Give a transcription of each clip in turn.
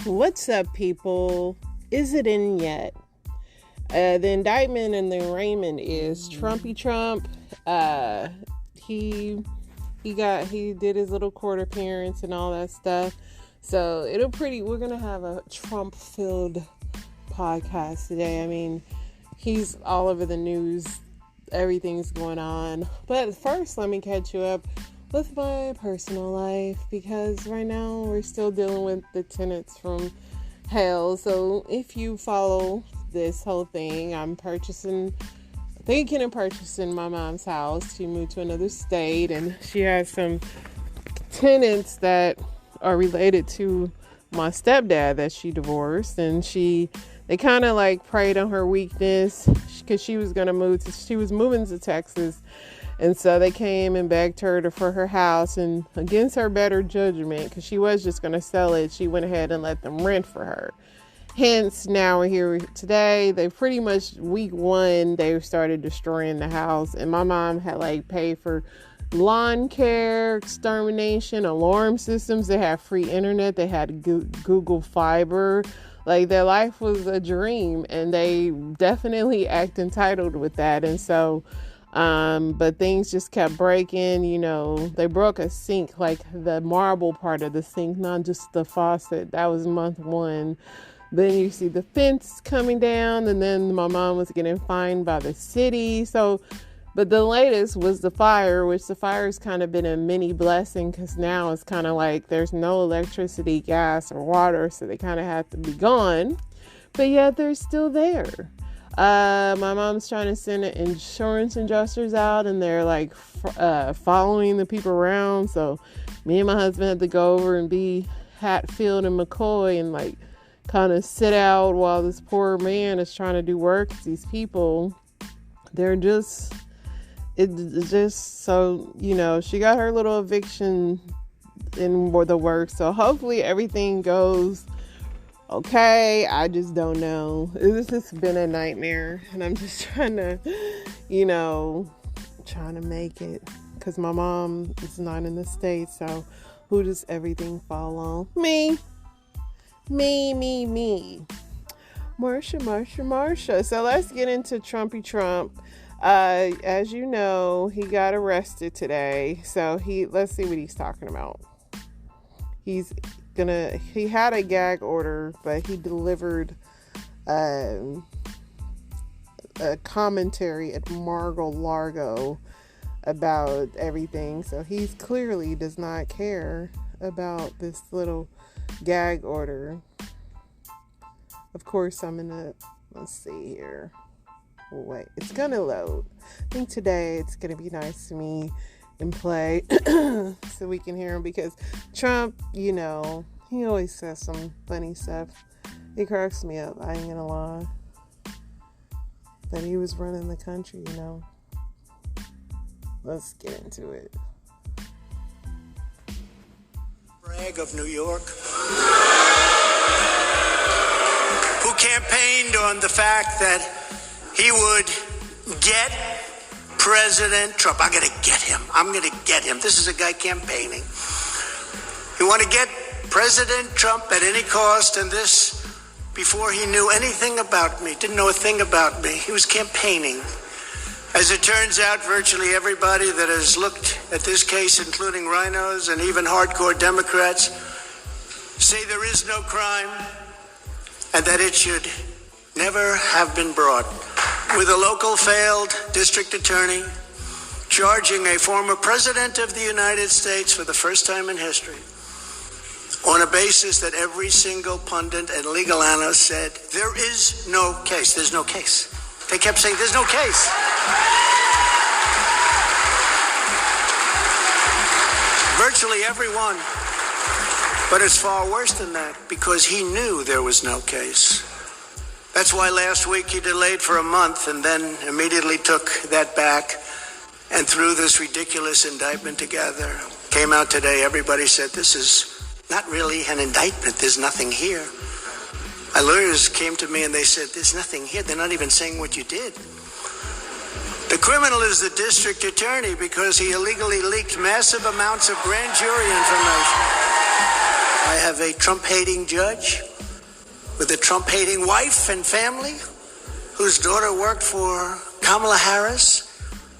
What's up, people? Is it in yet? The indictment and the arraignment is Trumpy Trump. He did his little court appearance and all that stuff. So we're gonna have a Trump-filled podcast today. I mean, he's all over the news. Everything's going on. But first, let me catch you up with my personal life, because right now we're still dealing with the tenants from hell. So if you follow this whole thing, I'm thinking of purchasing my mom's house. She moved to another state, and she has some tenants that are related to my stepdad that she divorced, and they kind of like preyed on her weakness because she was moving to Texas. And so they came and begged her for her house, and against her better judgment, because she was just going to sell it, she went ahead and let them rent for her. Hence, now we're here today. They pretty much, week one, they started destroying the house. And my mom had paid for lawn care, extermination, alarm systems. They had free internet. They had Google Fiber. Their life was a dream, and they definitely act entitled with that. And so, but things just kept breaking. They broke a sink, the marble part of the sink, not just the faucet. That was month one. Then you see the fence coming down, and then my mom was getting fined by the city. But the latest was the fire, which the fire's kind of been a mini blessing, because now it's kind of like there's no electricity, gas, or water, so they kind of have to be gone. But yet they're still there. My mom's trying to send insurance adjusters out, and they're following the people around. So me and my husband had to go over and be Hatfield and McCoy and kind of sit out while this poor man is trying to do work. These people, it's just so, she got her little eviction in the works. So hopefully everything goes okay. I just don't know. This has been a nightmare, and I'm just trying to make it, because my mom is not in the States. So who does everything fall on? Me. Marsha. So let's get into Trumpy Trump. As you know, he got arrested today. So let's see what he's talking about. He had a gag order, but he delivered a commentary at Mar-a-Lago about everything. So he clearly does not care about this little gag order. Of course, let's see here. Wait, it's gonna load. I think today it's gonna be nice to me and play so we can hear him, because Trump, he always says some funny stuff. He cracks me up, I ain't gonna lie. But he was running the country, Let's get into it. Bragg of New York, who campaigned on the fact that he would get President Trump. I'm going to get him. This is a guy campaigning. He wanted to get President Trump at any cost, and this before he knew anything about me, didn't know a thing about me. He was campaigning. As it turns out, virtually everybody that has looked at this case, including rhinos and even hardcore Democrats, say there is no crime and that it should never have been brought. With a local failed district attorney charging a former president of the United States for the first time in history on a basis that every single pundit and legal analyst said, there is no case. There's no case. They kept saying, there's no case. Virtually everyone. But it's far worse than that, because he knew there was no case. That's why last week he delayed for a month and then immediately took that back and threw this ridiculous indictment together. Came out today, everybody said, this is not really an indictment. There's nothing here. My lawyers came to me and they said, there's nothing here. They're not even saying what you did. The criminal is the district attorney because he illegally leaked massive amounts of grand jury information. I have a Trump-hating judge with a Trump-hating wife and family, whose daughter worked for Kamala Harris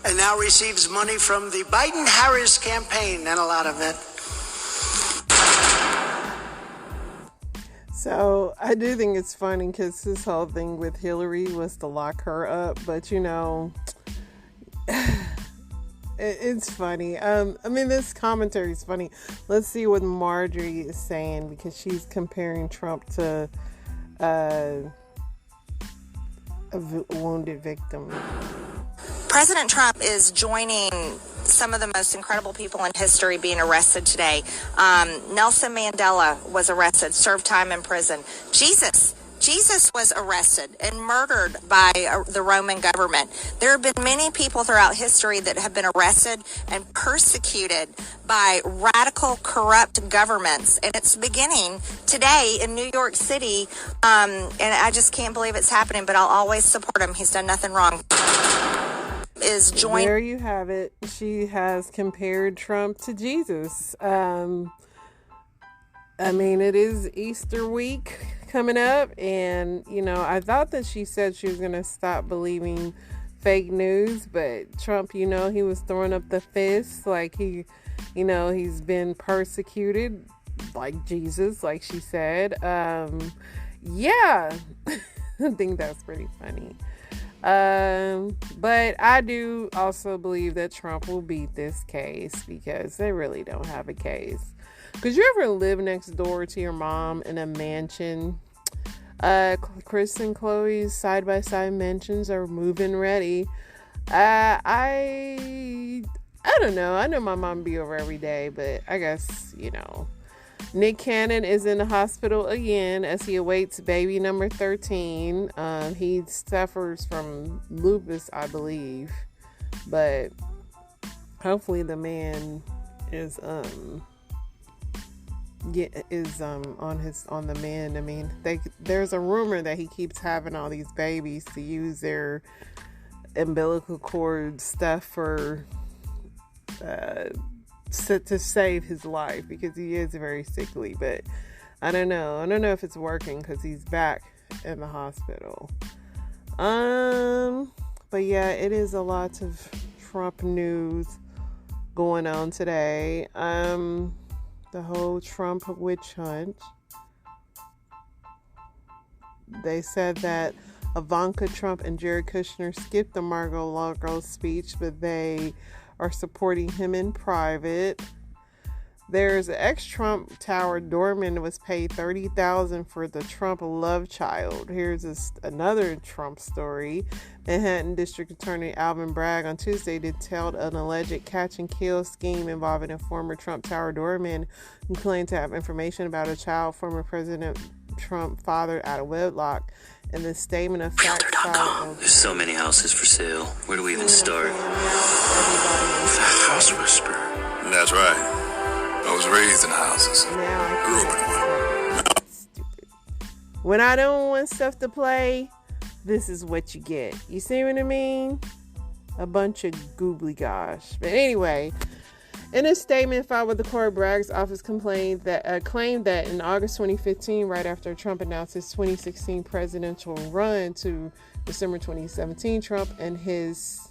and now receives money from the Biden-Harris campaign, and a lot of it. So I do think it's funny because this whole thing with Hillary was to lock her up, but it's funny. This commentary is funny. Let's see what Marjorie is saying, because she's comparing Trump to a wounded victim. President Trump is joining some of the most incredible people in history being arrested today. Nelson Mandela was arrested, served time in prison. Jesus was arrested and murdered by the Roman government. There have been many people throughout history that have been arrested and persecuted by radical, corrupt governments. And it's beginning today in New York City. And I just can't believe it's happening, but I'll always support him. He's done nothing wrong. There you have it. She has compared Trump to Jesus. It is Easter week coming up, and I thought that she said she was going to stop believing fake news, but Trump, he was throwing up the fist like he's been persecuted like Jesus, like she said. Yeah, I think that's pretty funny. But I do also believe that Trump will beat this case, because they really don't have a case. Could you ever live next door to your mom in a mansion? Chris and Chloe's side-by-side mansions are move-in ready. I don't know. I know my mom be over every day, but I guess, Nick Cannon is in the hospital again as he awaits baby number 13. He suffers from lupus, I believe, but hopefully the man is on the mend. There's a rumor that he keeps having all these babies to use their umbilical cord stuff for to save his life, because he is very sickly. But I don't know if it's working, because he's back in the hospital. But yeah, it is a lot of Trump news going on today. The whole Trump witch hunt. They said that Ivanka Trump and Jared Kushner skipped the Mar-a-Lago speech, but they are supporting him in private. There's an ex-Trump Tower doorman was paid $30,000 for the Trump love child. Here's another Trump story. Manhattan District Attorney Alvin Bragg on Tuesday detailed an alleged catch-and-kill scheme involving a former Trump Tower doorman who claimed to have information about a child former President Trump fathered out of wedlock. In the statement of fact filed, there's so many houses for sale. Where do we even start? The House Whisperer. That's right. I was raised in houses. Grew up in one. Stupid. When I don't want stuff to play, this is what you get. You see what I mean? A bunch of goobly gosh. But anyway, in a statement filed with the court, Bragg's office claimed that in August 2015, right after Trump announced his 2016 presidential run to December 2017, Trump and his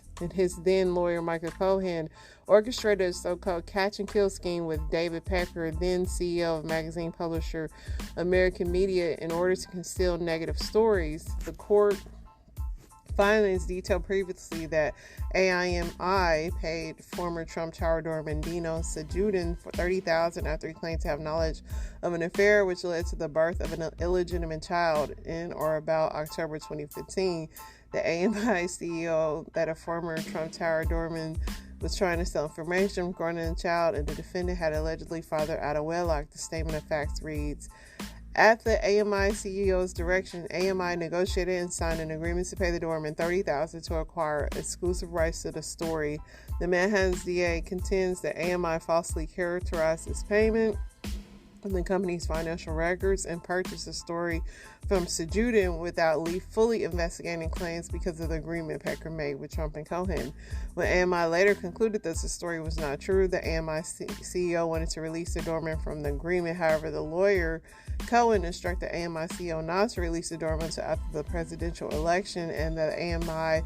then lawyer Michael Cohen orchestrated a so-called catch-and-kill scheme with David Pecker, then CEO of magazine publisher American Media, in order to conceal negative stories. The court filings detailed previously that AIMI paid former Trump Tower doorman Dino Sajudin for $30,000 after he claimed to have knowledge of an affair which led to the birth of an illegitimate child in or about October 2015. The AMI CEO that a former Trump Tower doorman was trying to sell information regarding the child, and the defendant had allegedly fathered out of wedlock. The statement of facts reads, at the AMI CEO's direction, AMI negotiated and signed an agreement to pay the doorman $30,000 to acquire exclusive rights to the story. The Manhattan's DA contends that AMI falsely characterized this payment from the company's financial records and purchased the story from Sejudin without fully investigating claims because of the agreement Pecker made with Trump and Cohen. When AMI later concluded that the story was not true, the AMI CEO wanted to release the doorman from the agreement. However, the lawyer Cohen instructed AMI CEO not to release the doorman until after the presidential election, and the AMI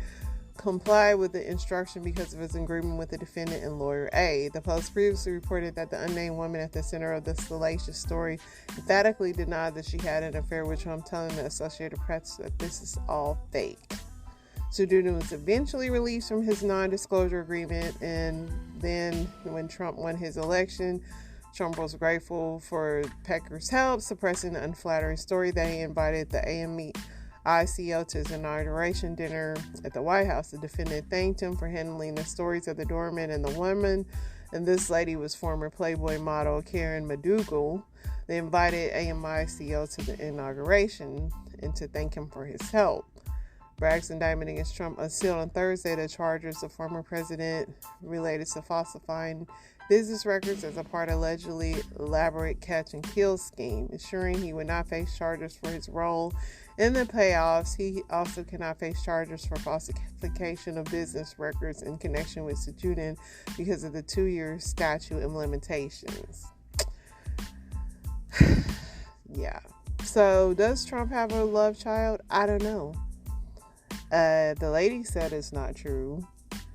complied with the instruction because of his agreement with the defendant and lawyer A. The Post previously reported that the unnamed woman at the center of the salacious story emphatically denied that she had an affair with Trump, telling the Associated Press that this is all fake. Sejudin was eventually released from his non-disclosure agreement, and then when Trump won his election, Trump was grateful for Pecker's help suppressing the unflattering story that he invited the AMI ICO to his inauguration dinner at the White House. The defendant thanked him for handling the stories of the doorman and the woman, and this lady was former Playboy model Karen McDougal. They invited AMI CEO to the inauguration and to thank him for his help. Bragg's indictment against Trump unsealed on Thursday the charges of former president related to falsifying business records as a part of allegedly elaborate catch and kill scheme, ensuring he would not face charges for his role in the payoffs. He also cannot face charges for falsification of business records in connection with Sejudin because of the 2-year statute of limitations. Yeah. So does Trump have a love child? I don't know. The lady said it's not true.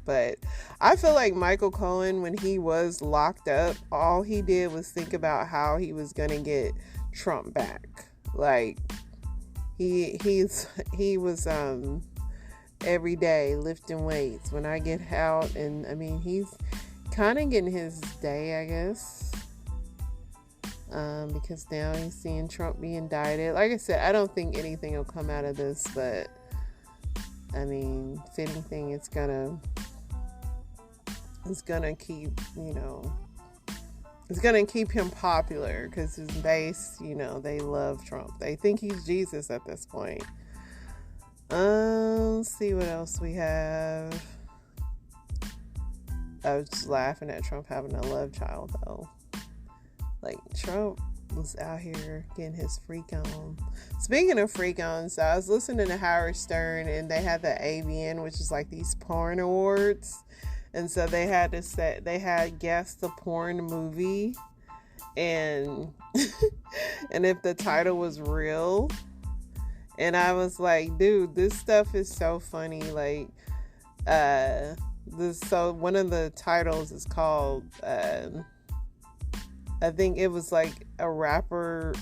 But I feel like Michael Cohen, when he was locked up, all he did was think about how he was going to get Trump back. Like, he was every day lifting weights when I get out. And, I mean, he's kind of getting his day, I guess. Because now he's seeing Trump be indicted. Like I said, I don't think anything will come out of this. But, I mean, if anything, it's gonna keep, it's gonna keep him popular because his base, they love Trump. They think he's Jesus at this point. Let's see what else we have. I was just laughing at Trump having a love child, though. Like, Trump was out here getting his freak on. Speaking of freak on, so I was listening to Howard Stern, and they had the AVN, which is like these porn awards. And so they had guess the porn movie, and and if the title was real. And I was like, dude, this stuff is so funny. Like, so one of the titles is called, I think it was like a rapper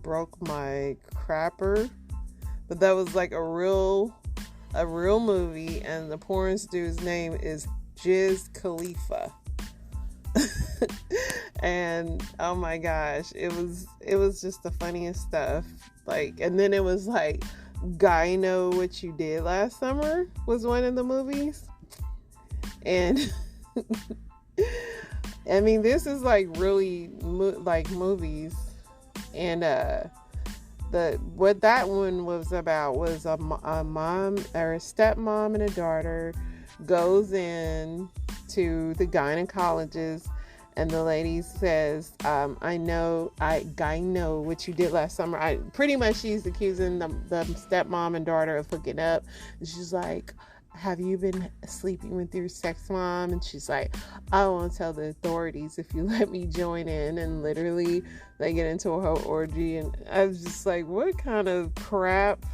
broke my crapper, but that was like a real movie, and the porn dude's name is Wiz Khalifa. And oh my gosh, it was just the funniest stuff. Like, and then it was like Gyno, What You Did Last Summer was one of the movies. And I mean, this is like really like movies. And what that one was about was a mom or a stepmom and a daughter goes in to the gynecologist, and the lady says, I know what you did last summer. Pretty much she's accusing the stepmom and daughter of hooking up. And she's like, have you been sleeping with your sex mom? And she's like, I won't tell the authorities if you let me join in. And literally they get into a whole orgy, and I was just like, what kind of crap?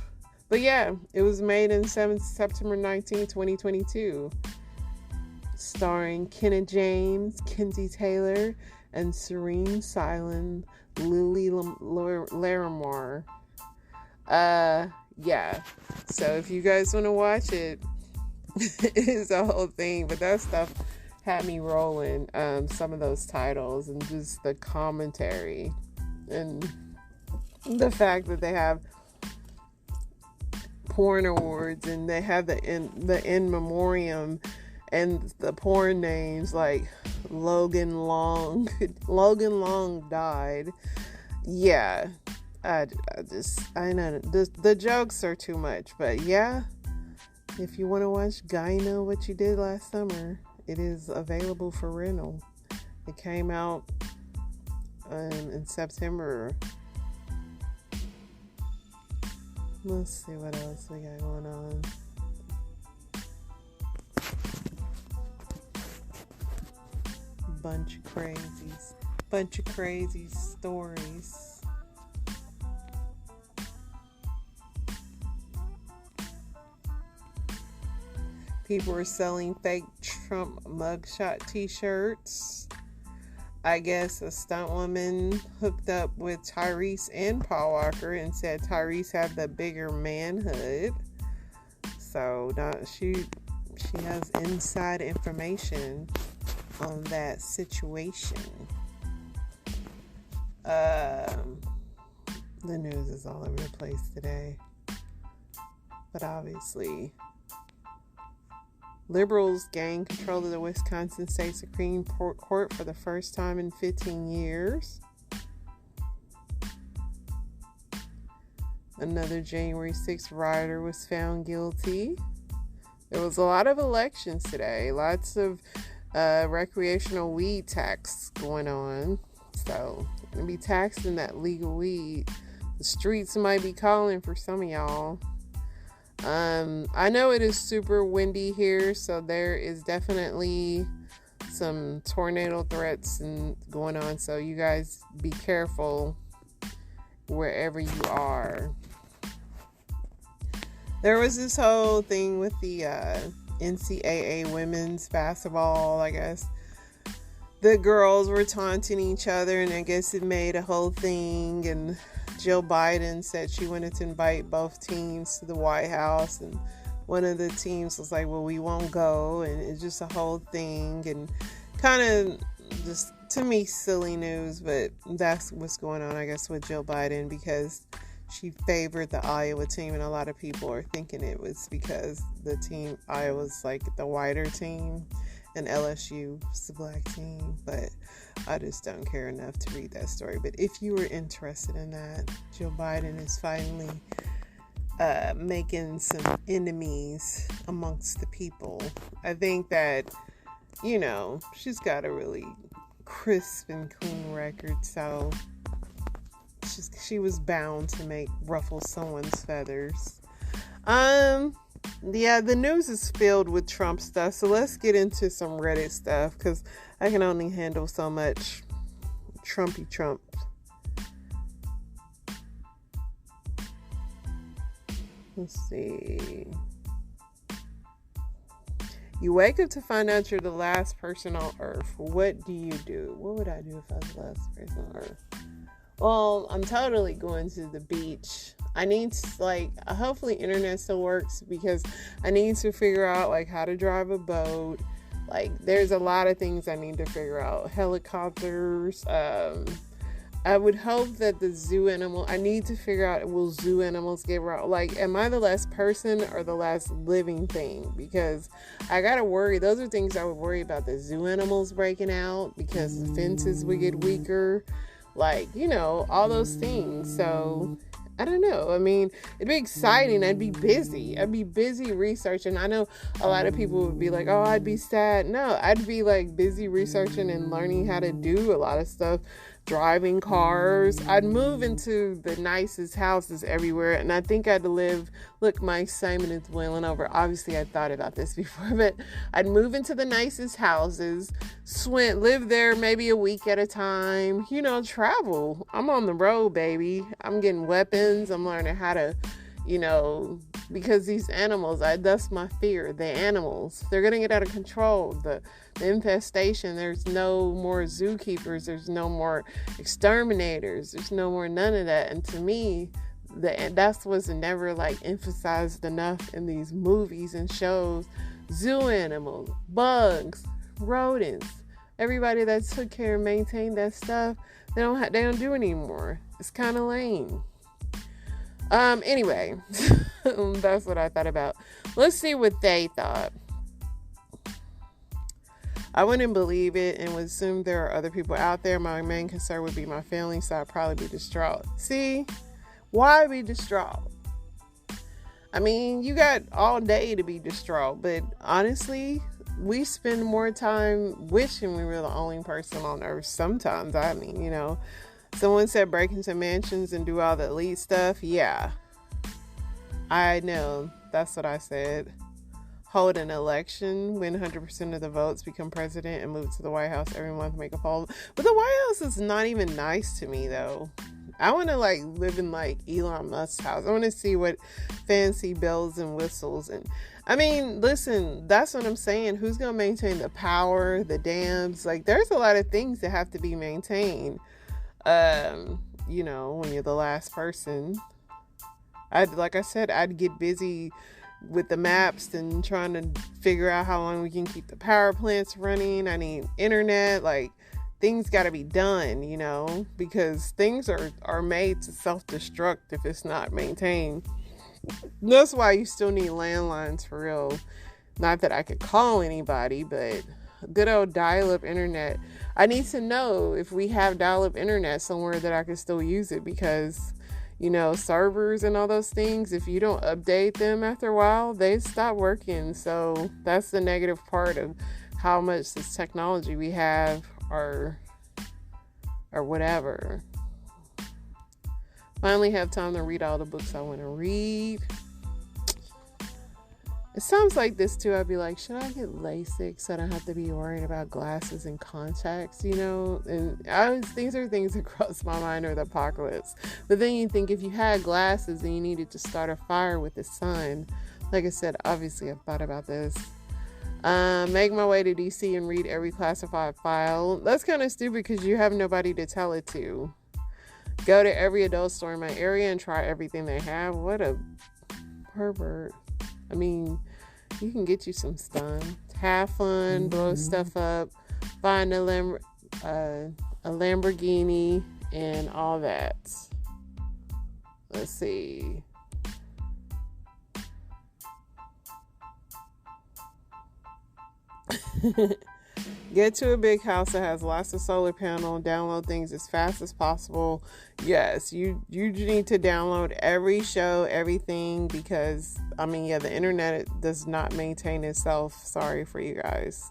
But yeah, it was made in September 19, 2022. Starring Kenna James, Kenzie Taylor, and Serene Silent, Lily Larimore. Yeah. So if you guys want to watch it, it's a whole thing. But that stuff had me rolling. Some of those titles and just the commentary and the fact that they have porn awards and they have the in memoriam and the porn names like Logan Long died. Yeah, I know the jokes are too much, but yeah, if you want to watch Gyno, What You Did Last Summer, it is available for rental. It came out in September. Let's see what else we got going on. Bunch of crazy stories. People are selling fake Trump mugshot t-shirts. I guess a stunt woman hooked up with Tyrese and Paul Walker and said Tyrese had the bigger manhood. So she has inside information on that situation. The news is all over the place today. But obviously, liberals gain control of the Wisconsin State Supreme Court for the first time in 15 years. Another January 6th rioter was found guilty. There was a lot of elections today. Lots of recreational weed tax going on. So, going to be taxing that legal weed. The streets might be calling for some of y'all. I know it is super windy here, so there is definitely some tornado threats going on. So you guys be careful wherever you are. There was this whole thing with the NCAA women's basketball, I guess. The girls were taunting each other, and I guess it made a whole thing, and Jill Biden said she wanted to invite both teams to the White House, and one of the teams was like, well, we won't go, and it's just a whole thing, and kind of just, to me, silly news, but that's what's going on, I guess, with Jill Biden, because she favored the Iowa team, and a lot of people are thinking it was because the team, Iowa's like the whiter team, and LSU is the black team, but I just don't care enough to read that story. But if you were interested in that, Joe Biden is finally making some enemies amongst the people. I think that, she's got a really crisp and clean record, so she was bound to ruffle someone's feathers. Yeah, the news is filled with Trump stuff, so let's get into some Reddit stuff, because I can only handle so much Trumpy Trump. Let's see. You wake up to find out you're the last person on Earth. What do you do? What would I do if I was the last person on Earth? Well, I'm totally going to the beach. I need to, hopefully internet still works, because I need to figure out, how to drive a boat. There's a lot of things I need to figure out. Helicopters. I would hope that the zoo animal, I need to figure out, will zoo animals get around? Am I the last person or the last living thing? Because I gotta worry. Those are things I would worry about, the zoo animals breaking out, because the fences would get weaker. All those things. So, I don't know. I mean, it'd be exciting. I'd be busy. I'd be busy researching. I know a lot of people would be like, oh, I'd be sad. No, I'd be busy researching and learning how to do a lot of stuff. Driving cars. I'd move into the nicest houses everywhere, and I think I'd live, look, my excitement is boiling over. Obviously, I thought about this before, but I'd move into the nicest houses, live there maybe a week at a time, travel. I'm on the road, baby. I'm getting weapons. I'm learning how to, because these animals, that's my fear. The animals, they're going to get out of control. The infestation, there's no more zookeepers, there's no more exterminators, there's no more none of that. And to me, that's what's never emphasized enough in these movies and shows. Zoo animals, bugs, rodents, everybody that took care and maintained that stuff, they don't do anymore. It's kind of lame. Anyway, that's what I thought about. Let's see what they thought. I wouldn't believe it and would assume there are other people out there. My main concern would be my family, so I'd probably be distraught. See? Why be distraught? I mean, you got all day to be distraught, but honestly, we spend more time wishing we were the only person on earth sometimes. I mean, someone said break into mansions and do all the elite stuff. Yeah, I know. That's what I said. Hold an election, win 100% of the votes, become president, and move to the White House every month, make a poll. But the White House is not even nice to me, though. I want to live in Elon Musk's house. I want to see what fancy bells and whistles. And I mean, listen, that's what I'm saying. Who's going to maintain the power, the dams? There's a lot of things that have to be maintained. When you're the last person. Like I said, I'd get busy with the maps and trying to figure out how long we can keep the power plants running. I need internet. Things got to be done, because things are made to self-destruct if it's not maintained. That's why you still need landlines for real. Not that I could call anybody, but good old dial-up internet. I need to know if we have dial-up internet somewhere that I can still use it, because servers and all those things, if you don't update them after a while, they stop working. So that's the negative part of how much this technology we have or whatever. Finally have time to read all the books I want to read. It sounds like this too. I'd be like, should I get LASIK so I don't have to be worried about glasses and contacts, And these are things that cross my mind, or the apocalypse. But then you think if you had glasses and you needed to start a fire with the sun, like I said, obviously I've thought about this. Make my way to DC and read every classified file. That's kind of stupid because you have nobody to tell it to. Go to every adult store in my area and try everything they have. What a pervert. I mean, you can get you some stuff. Have fun, blow stuff up, find a Lamborghini and all that. Let's see. Get to a big house that has lots of solar panel. Download things as fast as possible. Yes, you need to download every show, everything, because the internet does not maintain itself. Sorry for you guys.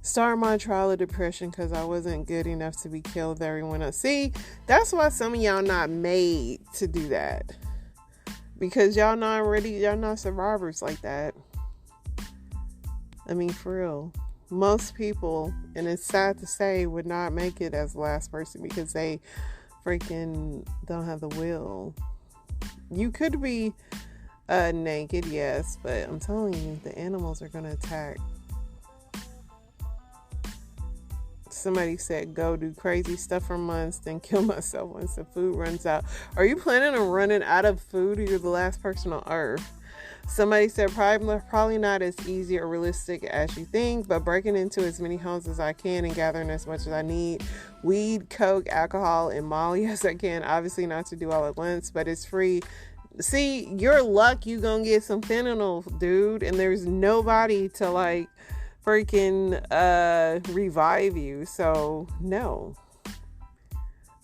Start my trial of depression because I wasn't good enough to be killed with everyone else. See, that's why some of y'all not made to do that, because y'all not survivors like that. I mean, for real. Most people, and it's sad to say, would not make it as the last person because they freaking don't have the will. You could be naked, yes, but I'm telling you, the animals are going to attack. Somebody said, go do crazy stuff for months, then kill myself once the food runs out. Are you planning on running out of food, or you're the last person on earth? Somebody said, probably not as easy or realistic as you think, but breaking into as many homes as I can and gathering as much as I need. Weed, coke, alcohol, and Molly as I can. Obviously not to do all at once, but it's free. See, your luck, you gonna get some fentanyl, dude, and there's nobody to freaking revive you. So, no.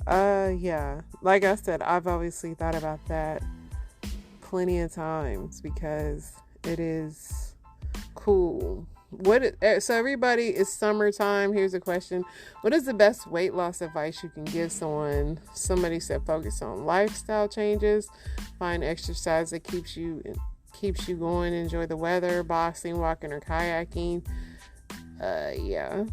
Yeah. Like I said, I've obviously thought about that plenty of times because it is cool. So everybody, it's summertime. Here's a question. What is the best weight loss advice you can give someone? Somebody said focus on lifestyle changes, find exercise that keeps you going, enjoy the weather, boxing, walking, or kayaking. Yeah.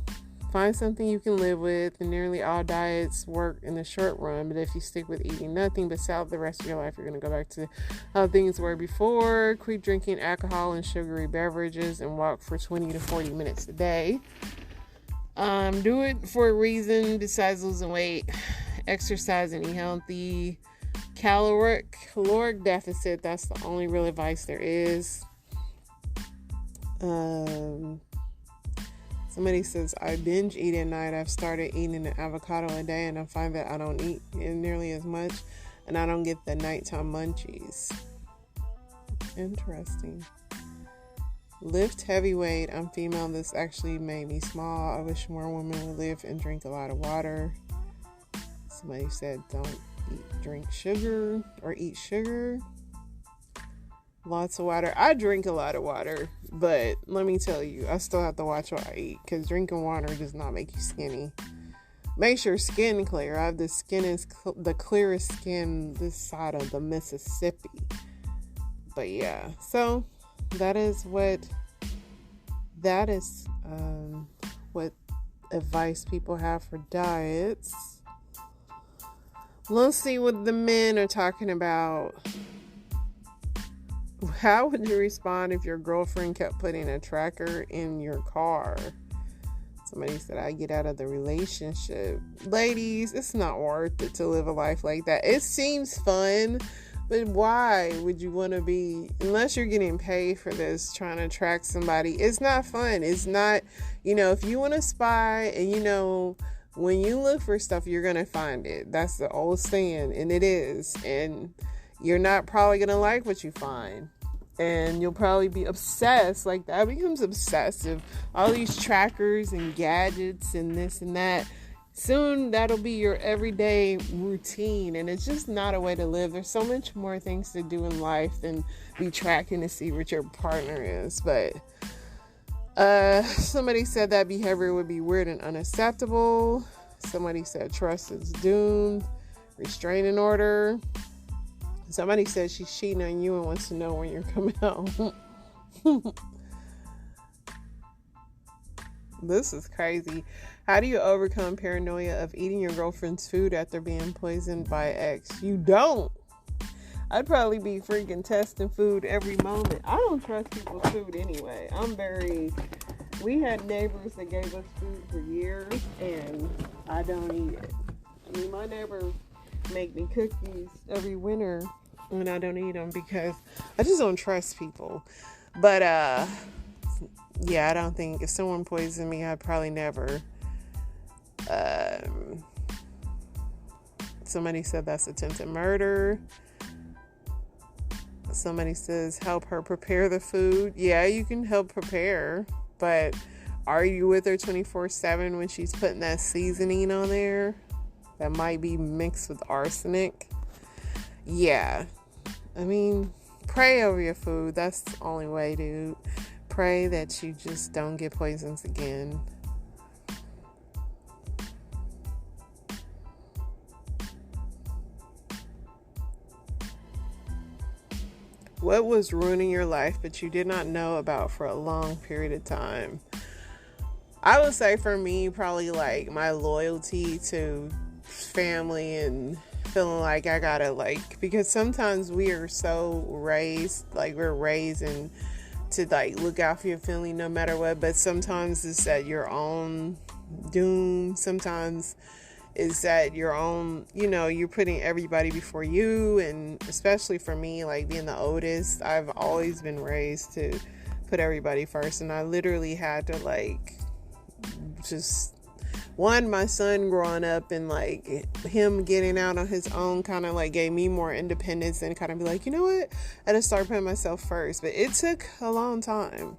Find something you can live with. Nearly all diets work in the short run, but if you stick with eating nothing but salad the rest of your life, you're going to go back to how things were before. Quit drinking alcohol and sugary beverages and walk for 20 to 40 minutes a day. Do it for a reason besides losing weight. Exercise and eat healthy. Caloric deficit, that's the only real advice there is. Somebody says, I binge eat at night. I've started eating an avocado a day, and I find that I don't eat nearly as much, and I don't get the nighttime munchies. Interesting. Lift heavy weight. I'm female. This actually made me small. I wish more women would live and drink a lot of water. Somebody said, don't drink sugar or eat sugar. Lots of water. I drink a lot of water. But let me tell you, I still have to watch what I eat, because drinking water does not make you skinny. Makes your skin clear. I have the clearest skin this side of the Mississippi. But yeah, so that is what advice people have for diets. Let's see what the men are talking about. How would you respond if your girlfriend kept putting a tracker in your car? Somebody said, I get out of the relationship. Ladies, it's not worth it to live a life like that. It seems fun, but why would you want to be, unless you're getting paid for this, trying to track somebody? It's not fun. It's not, if you want to spy and when you look for stuff, you're going to find it. That's the old saying, and it is. And you're not probably going to like what you find. And you'll probably be obsessed. Like, that becomes obsessive. All these trackers and gadgets and this and that. Soon that'll be your everyday routine. And it's just not a way to live. There's so much more things to do in life than be tracking to see what your partner is. But somebody said that behavior would be weird and unacceptable. Somebody said trust is doomed. Restraining order. Somebody said she's cheating on you and wants to know when you're coming home. This is crazy. How do you overcome paranoia of eating your girlfriend's food after being poisoned by X? You don't. I'd probably be freaking testing food every moment. I don't trust people's food anyway. We had neighbors that gave us food for years, and I don't eat it. I mean, my neighbors make me cookies every winter, and I don't eat them because I just don't trust people. But, yeah, I don't think if someone poisoned me, I'd probably never. Somebody said that's attempted murder. Somebody says help her prepare the food. Yeah, you can help prepare, but are you with her 24/7 when she's putting that seasoning on there that might be mixed with arsenic? Yeah. I mean, pray over your food. That's the only way, dude. Pray that you just don't get poisons again. What was ruining your life but you did not know about for a long period of time? I would say for me, probably like my loyalty to family and feeling like I gotta because sometimes we are so raised, we're raised and to look out for your family no matter what, but sometimes it's at your own doom. Sometimes it's at your own, you're putting everybody before you. And especially for me, being the oldest, I've always been raised to put everybody first. And I literally had to my son growing up and him getting out on his own kind of gave me more independence and kind of be you know what, I had to start putting myself first. But it took a long time.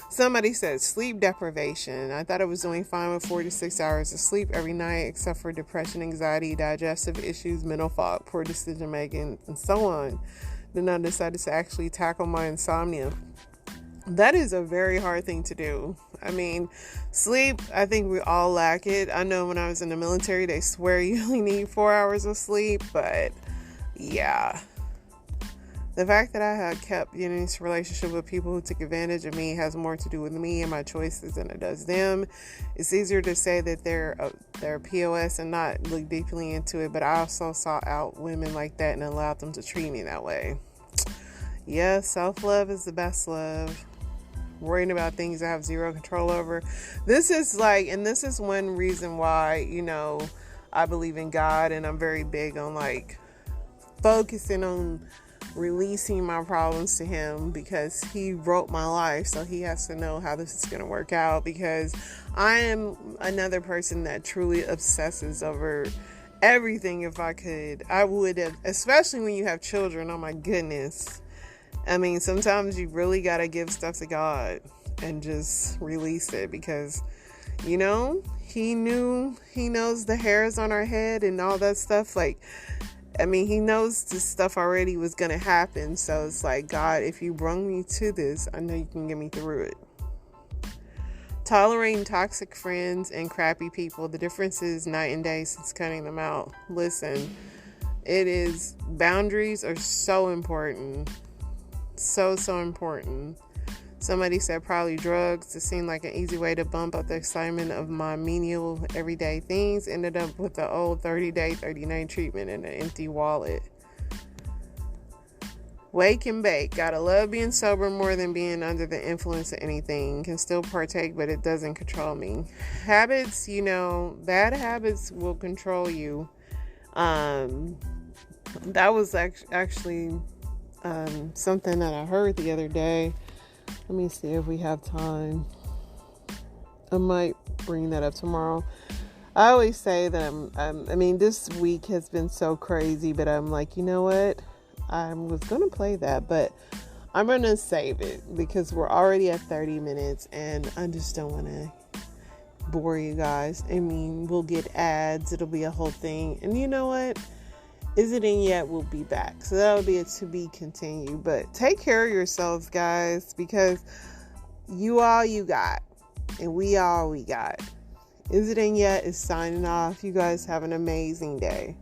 Somebody said sleep deprivation. I thought I was doing fine with 4 to 6 hours of sleep every night, except for depression, anxiety, digestive issues, mental fog, poor decision making, and so on. Then I decided to actually tackle my insomnia. That is a very hard thing to do. I mean, sleep, I think we all lack it. I know when I was in the military, they swear you only need 4 hours of sleep, but yeah. The fact that I had kept in this relationship with people who took advantage of me has more to do with me and my choices than it does them. It's easier to say that they're POS and not look deeply into it, but I also sought out women like that and allowed them to treat me that way. Yeah, self-love is the best love. Worrying about things I have zero control over. This is this is one reason why, I believe in God, and I'm very big on focusing on releasing my problems to him, because he wrote my life, so he has to know how this is going to work out, because I am another person that truly obsesses over everything. If I could, I would have, especially when you have children. Oh my goodness. I mean, sometimes you really got to give stuff to God and just release it, because he knows the hairs on our head and all that stuff. I mean, he knows this stuff already was going to happen. So it's like, God, if you brought me to this, I know you can get me through it. Tolerating toxic friends and crappy people. The difference is night and day since cutting them out. Listen, boundaries are so important. So important. Somebody said probably drugs. It seemed like an easy way to bump up the excitement of my menial everyday things. Ended up with the old 30-day, 30-night treatment and an empty wallet. Wake and bake. Gotta love being sober more than being under the influence of anything. Can still partake, but it doesn't control me. Habits, bad habits will control you. That was actually something that I heard the other day. Let me see if we have time. I might bring that up tomorrow. I always say that this week has been so crazy, but I'm like, you know what? I was going to play that, but I'm going to save it because we're already at 30 minutes and I just don't want to bore you guys. I mean, we'll get ads. It'll be a whole thing. And you know what? Is it in yet? We'll be back. So that'll be a to be continued. But take care of yourselves, guys, because you all you got. And we all we got. Is it in yet? Is signing off. You guys have an amazing day.